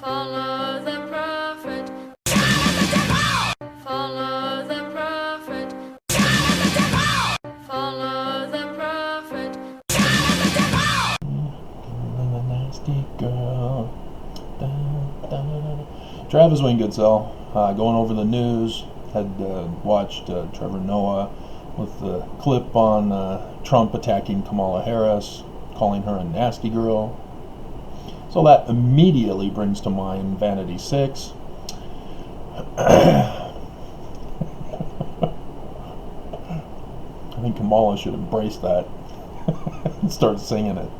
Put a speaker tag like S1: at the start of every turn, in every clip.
S1: Follow the prophet. Follow the prophet. Follow the prophet.
S2: Nasty girl. Travis Wayne Goodsell, going over the news, had watched Trevor Noah with the clip on Trump attacking Kamala Harris, calling her a nasty girl. So that immediately brings to mind Vanity 6. I think Kamala should embrace that and start singing it,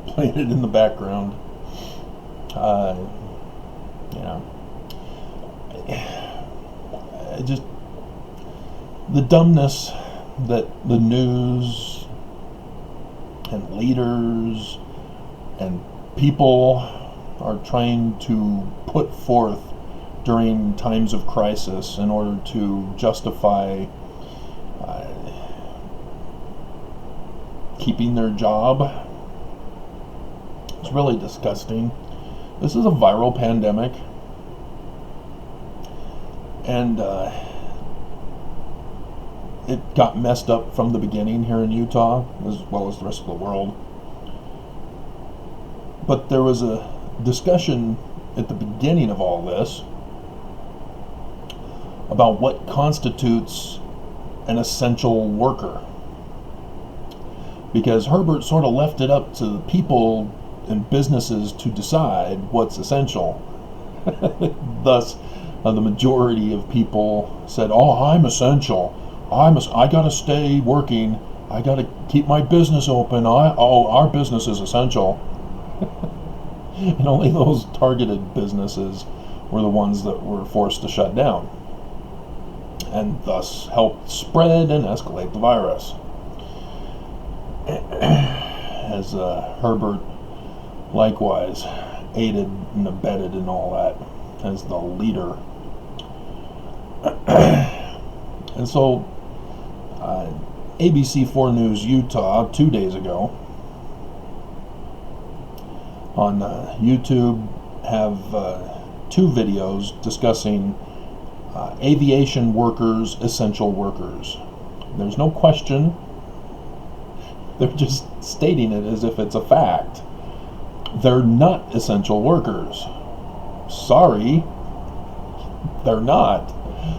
S2: playing it in the background. Just the dumbness that the news and leaders and people are trying to put forth during times of crisis in order to justify keeping their job. It's really disgusting. This is a viral pandemic, and it got messed up from the beginning here in Utah, as well as the rest of the world. But there was a discussion at the beginning of all this about what constitutes an essential worker. Because Herbert sort of left it up to the people and businesses to decide what's essential. Thus, the majority of people said, "Oh, I'm essential. I gotta stay working. I gotta keep my business open. Our business is essential." And only those targeted businesses were the ones that were forced to shut down, and thus helped spread and escalate the virus. As Herbert likewise aided and abetted in all that as the leader. And so ABC4 News Utah 2 days ago on YouTube have two videos discussing aviation workers, essential workers. There's no question. They're just stating it as if it's a fact. They're not essential workers. Sorry, they're not.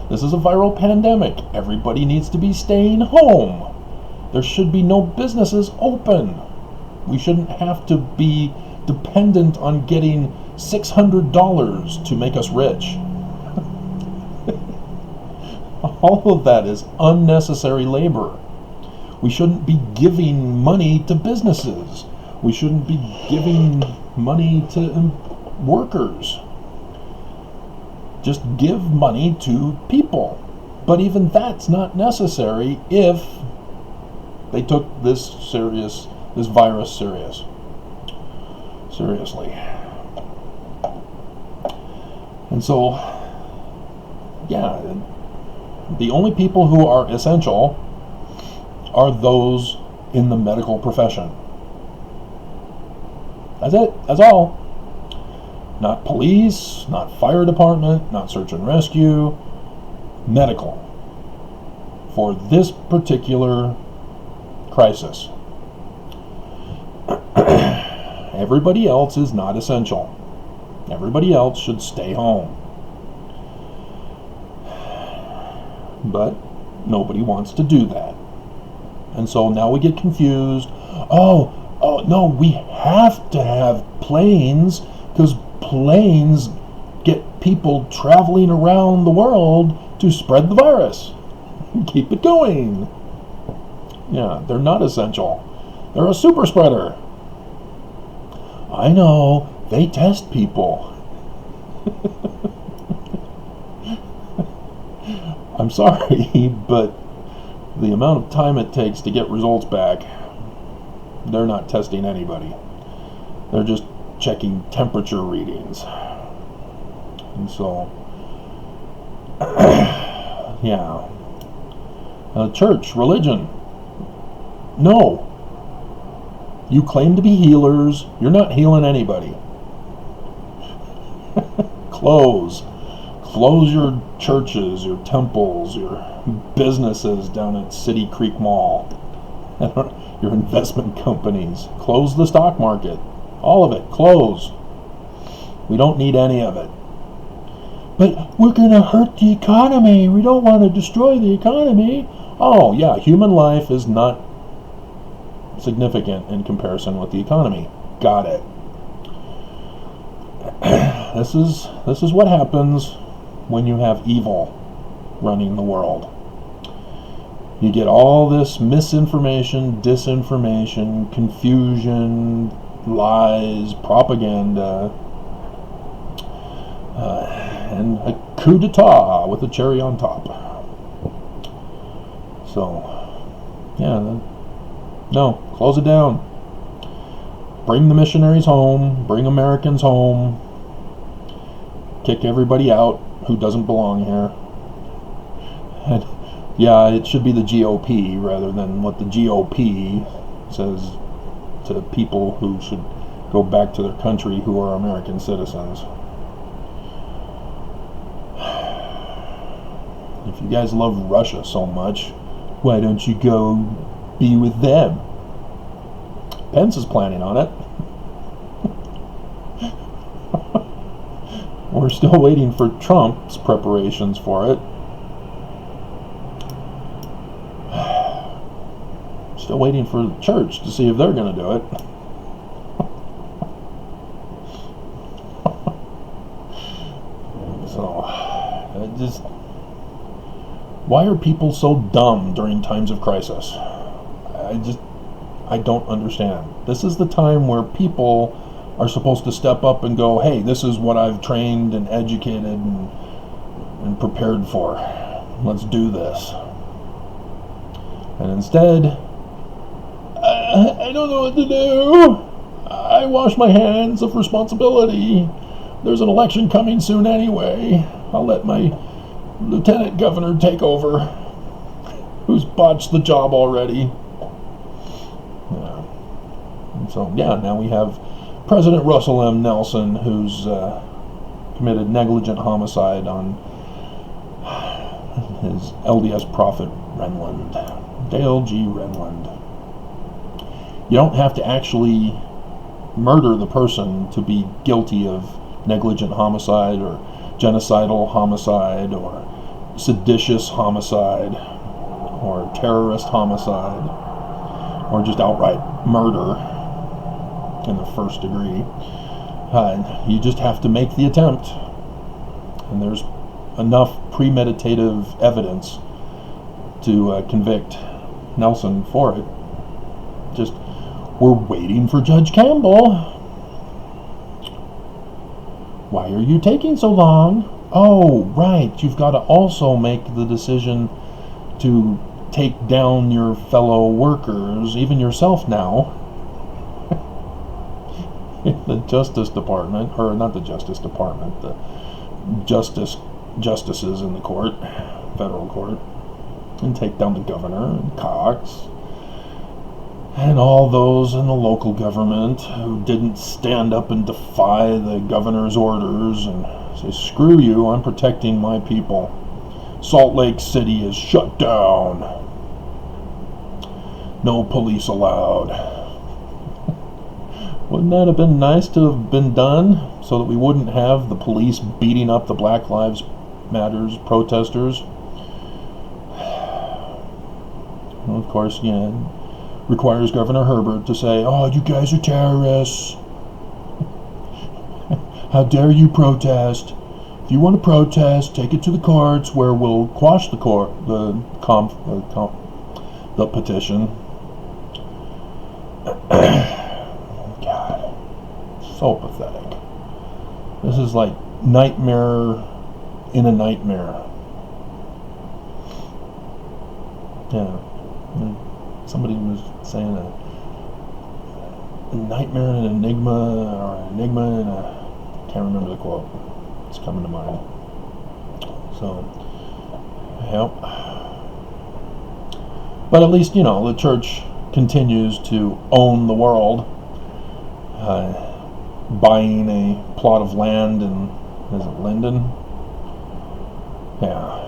S2: This is a viral pandemic. Everybody needs to be staying home. There should be no businesses open. We shouldn't have to be dependent on getting $600 to make us rich. All of that is unnecessary labor. We shouldn't be giving money to businesses. We shouldn't be giving money to workers. Just give money to people. But even that's not necessary if they took this virus seriously. And so, yeah, the only people who are essential are those in the medical profession. That's it. That's all. Not police, not fire department, not search and rescue. Medical. For this particular crisis. Everybody else is not essential. Everybody else should stay home. But nobody wants to do that. And so now we get confused. Oh no, we have to have planes because planes get people traveling around the world to spread the virus and keep it going. Yeah, they're not essential. They're a super spreader. I know, they test people. I'm sorry, but the amount of time it takes to get results back, they're not testing anybody. They're just checking temperature readings. And so, yeah. Church, religion. No. You claim to be healers. You're not healing anybody. Close. Close your churches, your temples, your businesses down at City Creek Mall. Your investment companies. Close the stock market. All of it. Close. We don't need any of it. But we're going to hurt the economy. We don't want to destroy the economy. Oh, yeah, human life is not significant in comparison with the economy. Got it. This is what happens when you have evil running the world. You get all this misinformation, disinformation, confusion, lies, propaganda, and a coup d'etat with a cherry on top. So, yeah, no, close it down. Bring the missionaries home, bring Americans home, kick everybody out who doesn't belong here. And yeah, it should be the GOP rather than what the GOP says to people who should go back to their country who are American citizens. If you guys love Russia so much, why don't you go be with them? Pence is planning on it. We're still waiting for Trump's preparations for it. Still waiting for the church to see if they're going to do it. So, just, why are people so dumb during times of crisis? I don't understand. This is the time where people are supposed to step up and go, hey, this is what I've trained and educated and prepared for. Let's do this. And instead, I don't know what to do. I wash my hands of responsibility. There's an election coming soon anyway. I'll let my lieutenant governor take over, who's botched the job already. So, yeah, now we have President Russell M. Nelson, who's committed negligent homicide on his LDS prophet, Renlund, Dale G. Renlund. You don't have to actually murder the person to be guilty of negligent homicide or genocidal homicide or seditious homicide or terrorist homicide or just outright murder in the first degree. You just have to make the attempt, and there's enough premeditative evidence to convict Nelson for it. Just, we're waiting for Judge Campbell. Why are you taking so long? Oh, right, you've got to also make the decision to take down your fellow workers, even yourself now. The Justice Department, or not the Justice Department, the justices in the court, federal court, and take down the governor and Cox and all those in the local government who didn't stand up and defy the governor's orders and say, screw you, I'm protecting my people. Salt Lake City is shut down. No police allowed. Wouldn't that have been nice to have been done so that we wouldn't have the police beating up the Black Lives Matters protesters? Well, of course, yeah, requires Governor Herbert to say, oh, you guys are terrorists. How dare you protest? If you want to protest, take it to the courts where we'll quash the the petition. So pathetic. This is like nightmare in a nightmare. Yeah. Somebody was saying a nightmare and an enigma, or an enigma and a... can't remember the quote. It's coming to mind. So, yep. But at least, the church continues to own the world. Buying a plot of land in Is it Linden? Yeah.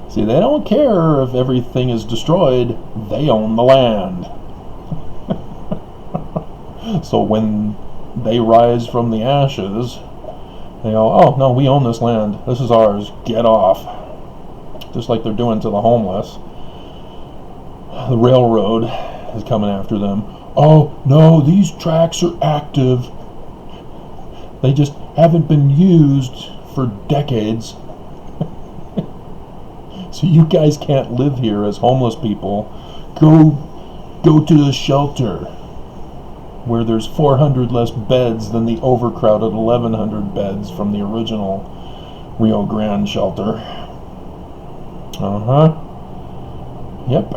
S2: See, they don't care if everything is destroyed. They own the land. So when they rise from the ashes, they go, oh, no, we own this land. This is ours. Get off. Just like they're doing to the homeless. The railroad is coming after them. Oh, no, these tracks are active. They just haven't been used for decades. So you guys can't live here as homeless people. Go to the shelter where there's 400 less beds than the overcrowded 1,100 beds from the original Rio Grande shelter. Yep.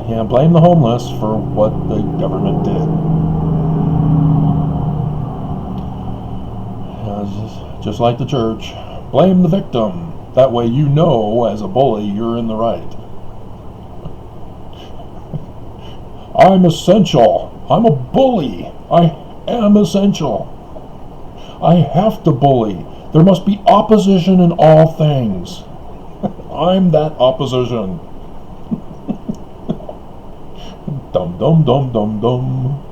S2: Yeah, blame the homeless for what the government did. Just like the church. Blame the victim. That way you know, as a bully, you're in the right. I'm essential. I'm a bully. I am essential. I have to bully. There must be opposition in all things. I'm that opposition. Dum dum dum dum dum.